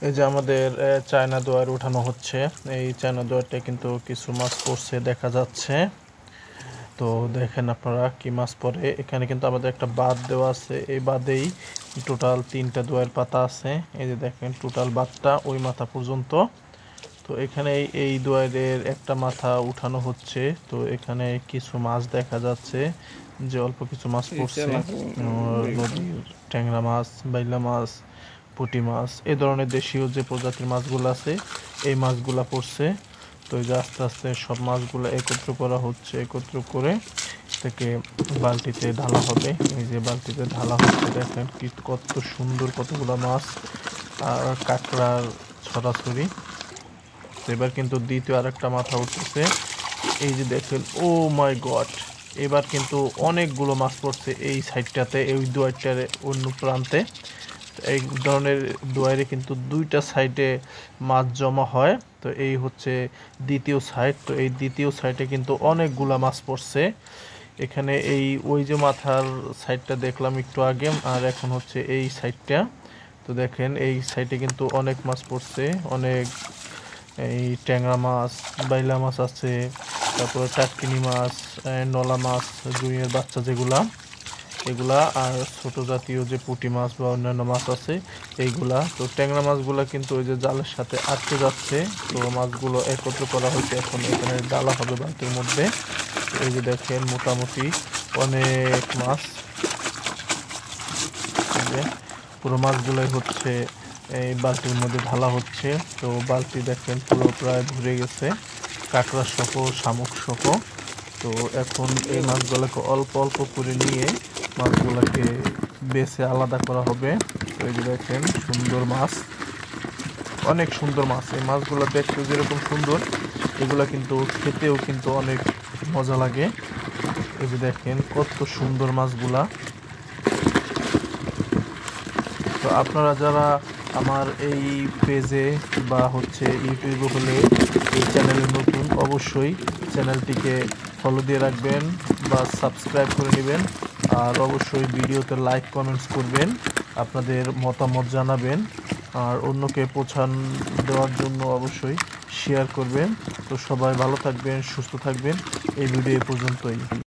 এই যে আমাদের চায়না দোয়ার উঠানো হচ্ছে। এই চায়না দোয়ারটা কিন্তু কিছু মাছ পড়ছে দেখা যাচ্ছে। তো দেখেন আপনারা কি মাছ পড়ে। এখানে কিন্তু আমাদের একটা বাঁধ দেওয়া আছে, এই বাঁধেই টোটাল 3টা দোয়ার পাতা আছে। এই যে দেখেন টোটাল বাঁধটা ওই মাথা পর্যন্ত। তো এখানে এই দোয়ারের একটা মাথা উঠানো হচ্ছে। তো এখানে কিছু মাছ দেখা যাচ্ছে যে অল্প কিছু মাছ পড়ছে। নদীর ট্যাংরা মাছ, বাইলা মাছ, পুঁটি মাছ, এই ধরনের দেশীয় যে প্রজাতির মাছগুলো আছে এই মাছগুলা পড়ছে। তো এই যে আস্তে আস্তে সব মাছগুলো একত্র করা হচ্ছে, একত্র করে থেকে বালতিতে ঢালা হবে। এই যে বালতিতে ঢালা হচ্ছে, দেখেন কি কত সুন্দর কতগুলো মাছ আর কাঁকড়ার ছড়াছড়ি। তো এবার কিন্তু দ্বিতীয় আরেকটা মাথা উঠতেছে। এই যে দেখেন, ও মাই গড, এবার কিন্তু অনেকগুলো মাছ পড়ছে এই সাইডটাতে, এই দুয়ারটার অন্য প্রান্তে। এই ধরনের দুয়ারে কিন্তু 2টা সাইডে মাছ জমা হয়। তো এই হচ্ছে দ্বিতীয় সাইড। তো এই দ্বিতীয় সাইডে কিন্তু অনেকগুলা মাছ পড়ছে এখানে। এই ওই যে মাথার সাইডটা দেখলাম একটু আগে, আর এখন হচ্ছে এই সাইডটা। তো দেখেন এই সাইডে কিন্তু অনেক মাছ পড়ছে, অনেক এই ট্যাংরা মাছ, বাইলা মাছ আছে, তারপরে টাটকিনি মাছ, নলা মাছ, জুঁইয়ের বাচ্চা যেগুলা এগুলা, আর ছোট জাতীয় যে পুঁটি মাছ বা অন্যান্য মাছ আছে এইগুলা। তো ট্যাংরা মাছগুলা কিন্তু ওই যে জালের সাথে আটকে যাচ্ছে। তো মাছগুলো একত্র করা হয়েছে, এখন এখানে ডালা হবে বালতির মধ্যে। এই যে দেখেন মোটামুটি অনেক মাছ, এই যে পুরো মাছগুলোই হচ্ছে এই বালতির মধ্যে ঢালা হচ্ছে। তো বালতি দেখেন পুরো প্রায় ভরে গেছে কাঁকড়া সহ, শামুক সহ। তো এখন এই মাছগুলোকে অল্প অল্প করে নিয়ে মাছগুলোকে বেছে আলাদা করা হবে। তো এই যে দেখেন সুন্দর মাছ, অনেক সুন্দর মাছ। এই মাছগুলো দেখতে যেরকম সুন্দর, এগুলা কিন্তু খেতেও কিন্তু অনেক মজা লাগে। এই যে দেখেন কত সুন্দর মাছগুলা। তো আপনারা যারা আমার এই পেজে বা হচ্ছে ইউটিউবে হলে এই চ্যানেলে নতুন, অবশ্যই চ্যানেলটিকে ফলো দিয়ে রাখবেন বা সাবস্ক্রাইব করে নেবেন। আর অবশ্যই ভিডিওতে লাইক কমেন্টস করবেন, আপনাদের মতামত জানাবেন, আর অন্যকে পৌঁছান দেওয়ার জন্য অবশ্যই শেয়ার করবেন। তো সবাই ভালো থাকবেন, সুস্থ থাকবেন। এই ভিডিও এ পর্যন্তই।